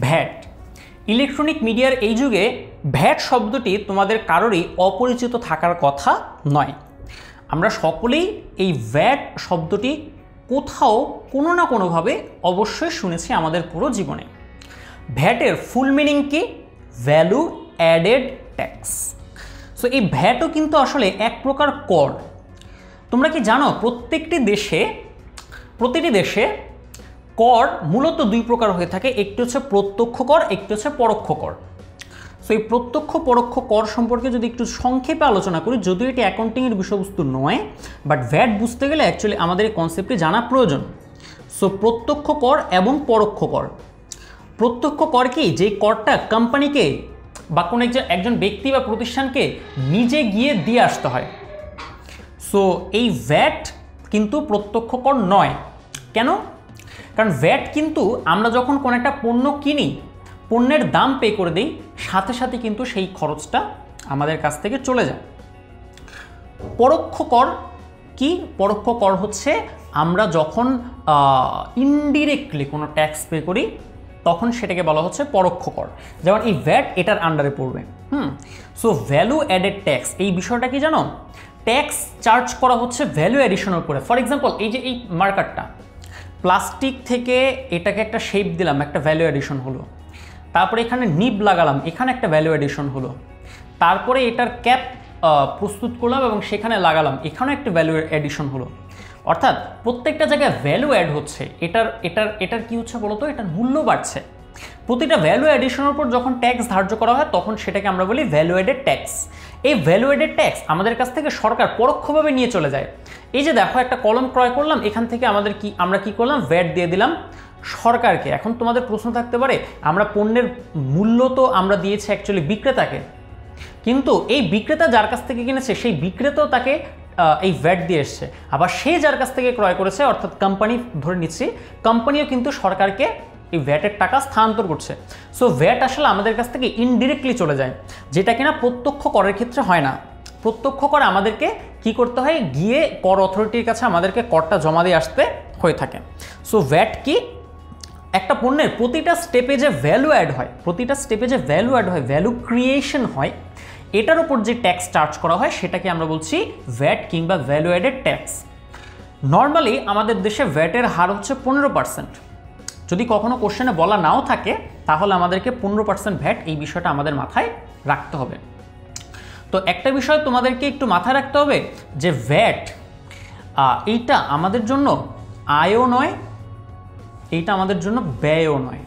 VAT. Electronic মিডিয়ার এই যুগে ভ্যাট শব্দটি তোমাদের কারোরই অপরিচিত থাকার কথা নয়। আমরা সকলেই এই ভ্যাট শব্দটি কোথাও কোনো না কোনোভাবে অবশ্যই শুনেছি আমাদের পুরো জীবনে। ভ্যাটের ফুল মিনিং কি? Value added tax. সো এই ভ্যাটও কিন্তু আসলে এক প্রকার কর। তোমরা কি জানো প্রতিটি দেশে কর মূলত দুই প্রকার হয়ে থাকে, একটি হচ্ছে প্রত্যক্ষ কর, একটি হচ্ছে পরোক্ষ কর। সো এই প্রত্যক্ষ পরোক্ষ কর সম্পর্কে যদি একটু সংক্ষেপে আলোচনা করি, যদিও এটি অ্যাকাউন্টিংয়ের বিষয়বস্তু নয়, বাট ভ্যাট বুঝতে গেলে অ্যাকচুয়ালি আমাদের এই কনসেপ্টটি জানা প্রয়োজন। সো প্রত্যক্ষ কর এবং পরোক্ষ কর। প্রত্যক্ষ কর কি? যে করটা কোম্পানিকে বা কোনো একজন ব্যক্তি বা প্রতিষ্ঠানকে নিজে গিয়ে দিয়ে আসতে হয়। সো এই ভ্যাট কিন্তু প্রত্যক্ষ কর নয়। কেন? কারণ ভ্যাট কিন্তু আমরা যখন কোনো একটা পণ্য কিনি, পণ্যের দাম পে করে দিই, সাথে সাথে কিন্তু সেই খরচটা আমাদের কাছ থেকে চলে যায়। পরোক্ষ কর কি? পরোক্ষ কর হচ্ছে আমরা যখন ইনডিরেক্টলি কোনো ট্যাক্স পে করি তখন সেটাকে বলা হচ্ছে পরোক্ষ কর। যেমন এই ভ্যাট এটার আন্ডারে পড়বে। সো ভ্যালু অ্যাডেড ট্যাক্স এই বিষয়টা কি জানো? ট্যাক্স চার্জ করা হচ্ছে ভ্যালু অ্যাডিশনের উপরে। ফর এক্সাম্পল এই যে এই মার্কারটা, প্লাস্টিক থেকে এটাকে একটা শেপ দিলাম, একটা ভ্যালু অ্যাডিশন হলো। তারপরে এখানে নিব লাগালাম, এখানে একটা ভ্যালু অ্যাডিশন হলো। তারপরে এটার ক্যাপ প্রস্তুত করলাম এবং সেখানে লাগালাম, এখানেও একটা ভ্যালু অ্যাডিশন হলো। অর্থাৎ প্রত্যেকটা জায়গায় ভ্যালু অ্যাড হচ্ছে। এটার কি হচ্ছে বলতো? এটার মূল্য বাড়ছে। প্রতিটা ভ্যালু অ্যাডিশনের উপর যখন ট্যাক্স ধার্য করা হয় তখন সেটাকে আমরা বলি ভ্যালু অ্যাডেড ট্যাক্স। এই ভ্যালু অ্যাডেড ট্যাক্স আমাদের কাছ থেকে সরকার পরোক্ষভাবে নিয়ে চলে যায়। এই যে দেখো একটা কলম ক্রয় করলাম, এখান থেকে আমরা কি করলাম? ভ্যাট দিয়ে দিলাম সরকারকে। এখন তোমাদের প্রশ্ন থাকতে পারে, আমরা পণ্যের মূল্য তো আমরা দিয়েছি অ্যাকচুয়ালি বিক্রেতাকে, কিন্তু এই বিক্রেতা যার কাছ থেকে কিনেছে সেই বিক্রেতাও তাকে এই ভ্যাট দিয়ে এসছে। আবার সে যার কাছ থেকে ক্রয় করেছে, অর্থাৎ কোম্পানি ধরে নিচ্ছি, কোম্পানিও কিন্তু সরকারকে এই ভ্যাটের টাকা স্থানান্তর করছে। সো ভ্যাট আসলে আমাদের কাছ থেকে ইনডিরেক্টলি চলে যায়, যেটা কিনা প্রত্যক্ষ করের ক্ষেত্রে হয় না। প্রত্যক্ষ কর আমাদেরকে কি করতে হয়? গিয়ে কর অথরিটির কাছে আমাদেরকে করটা জমা দিয়ে আসতে হয়ে থাকে। সো ভ্যাট কি? একটা পণ্যের প্রতিটা স্টেপে যে ভ্যালু অ্যাড হয়, ভ্যালু ক্রিয়েশন হয়, এটার উপর যে ট্যাক্স চার্জ করা হয় সেটাকে আমরা বলছি ভ্যাট কিংবা ভ্যালু অ্যাডেড ট্যাক্স। নর্মালি আমাদের দেশে ভ্যাটের হার হচ্ছে 15%। যদি কখনো কোশ্চেনে বলা নাও থাকে তাহলে আমাদেরকে 15% ভ্যাট এই বিষয়টা আমাদের মাথায় রাখতে হবে। তো একটা বিষয় তোমাদেরকে একটু মাথায় রাখতে হবে যে ভ্যাট এইটা আমাদের জন্য আয়ও নয়, এইটা আমাদের জন্য ব্যয়ও নয়।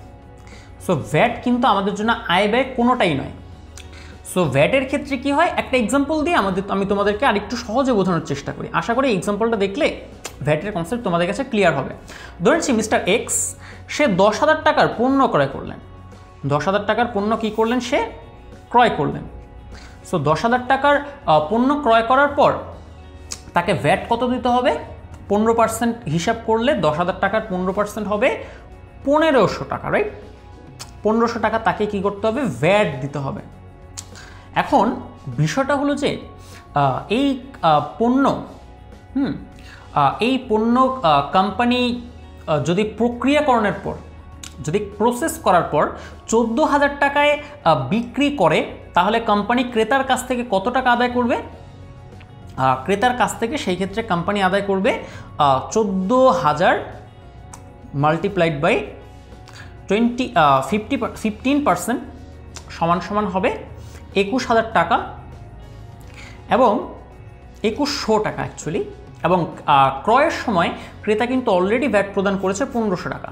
সো ভ্যাট কিন্তু আমাদের জন্য আয় ব্যয় কোনোটাই নয়। সো ভ্যাটের ক্ষেত্রে কি হয়? একটা এক্সাম্পল দিয়ে আমি তোমাদেরকে আরেকটু সহজে বোঝানোর চেষ্টা করি। আশা করি এক্সাম্পলটা দেখলে ভ্যাটের কনসেপ্ট তোমাদের কাছে ক্লিয়ার হবে। ধরেছি মিস্টার এক্স সে 10,000 টাকার পণ্য ক্রয় করলেন। 10,000 টাকার পণ্য কী করলেন? সে ক্রয় করলেন। সো 10,000 টাকার পণ্য ক্রয় করার পর তাকে ভ্যাট কত দিতে হবে? 15% হিসাব করলে 10,000 টাকার 15% হবে 1,500 টাকা, রাইট? 1,500 টাকা তাকে কি করতে হবে? ভ্যাট দিতে হবে। এখন বিষয়টা হলো যে এই পণ্য কোম্পানি যদি প্রক্রিয়াকরণের পর, যদি প্রসেস করার পর 14,000 টাকায় বিক্রি করে, তাহলে কোম্পানি ক্রেতার কাছ থেকে কত টাকা আদায় করবে? ক্রেতার কাছ থেকে সেই ক্ষেত্রে কোম্পানি আদায় করবে 14,000 মাল্টিপ্লাইড বাই 15% সমান হবে 21,000 টাকা এবং 2,100 টাকা অ্যাকচুয়ালি। এবং ক্রয়ের সময় ক্রেতা কিন্তু অলরেডি ভ্যাট প্রদান করেছে 1,500 টাকা।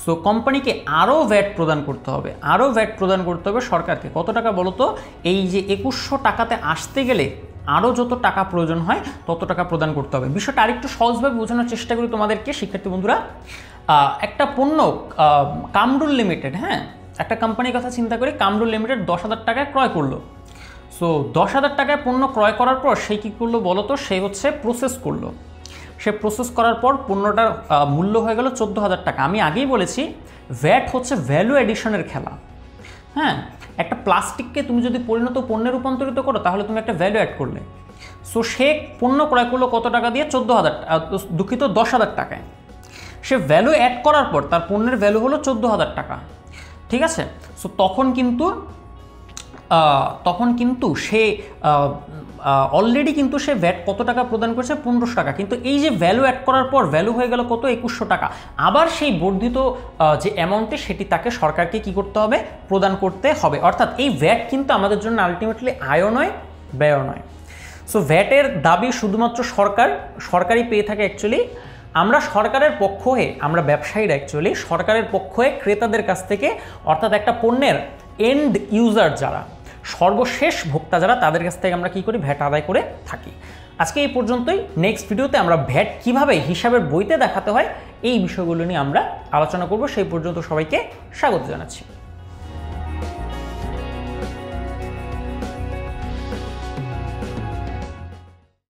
সো কোম্পানিকে আরও ভ্যাট প্রদান করতে হবে, সরকারকে। কত টাকা বলো তো? এই যে 2,100 টাকাতে আসতে গেলে আরও যত টাকা প্রয়োজন হয় তত টাকা প্রদান করতে হবে। বিষয়টা আরেকটু সহজভাবে বোঝানোর চেষ্টা করি তোমাদেরকে শিক্ষার্থী বন্ধুরা। একটা পণ্য কামরুল লিমিটেড, একটা কোম্পানির কথা চিন্তা করি, কামরুল লিমিটেড 10,000 টাকায় ক্রয় করলো। সো 10,000 টাকায় পণ্য ক্রয় করার পর সে কী করলো বলো তো? সে হচ্ছে প্রসেস করলো। সে প্রসেস করার পর পণ্যটার মূল্য হয়ে গেল 14,000 টাকা। আমি আগেই বলেছি ভ্যাট হচ্ছে ভ্যালু অ্যাডিশনের খেলা। একটা প্লাস্টিককে তুমি যদি পরিণত পণ্যে রূপান্তরিত করো তাহলে তুমি একটা ভ্যালু অ্যাড করলে। সো সে পণ্য ক্রয় করলো কত টাকা দিয়ে? 10,000 টাকায়। সে ভ্যালু অ্যাড করার পর তার পণ্যের ভ্যালু হলো 14,000 টাকা। ঠিক আছে। সো তখন কিন্তু সে অলরেডি কিন্তু সে ভ্যাট কত টাকা প্রদান করেছে, 1500 টাকা, কিন্তু এই যে ভ্যালু অ্যাড করার পর ভ্যালু হয়ে গেল কত, 2100 টাকা। আবার সেই বর্ধিত যে অ্যামাউন্টে সেটি তাকে সরকারকে কি করতে হবে, প্রদান করতে হবে। অর্থাৎ এই ভ্যাট কিন্তু আমাদের জন্য আলটিমেটলি আয়ও নয়, ব্যয়ও নয়। সো ভ্যাটের দাবি শুধুমাত্র সরকারই পেয়ে থাকে অ্যাকচুয়ালি। আমরা সরকারের পক্ষ হয়ে, আমরা ব্যবসায়ীরা অ্যাকচুয়ালি সরকারের পক্ষ হয়ে ক্রেতাদের কাছ থেকে, অর্থাৎ একটা পণ্যের এন্ড ইউজার যারা, সর্বশেষ ভোক্তা যারা, তাদের কাছ থেকে আমরা কি করি, ভ্যাট আদায় করে থাকি। আজকে এই পর্যন্তই। নেক্সট ভিডিওতে আমরা ভ্যাট কিভাবে হিসাবের বইতে দেখাতে হয় এই বিষয়গুলো নিয়ে আমরা আলোচনা করব। সেই পর্যন্ত সবাইকে স্বাগত জানাচ্ছি।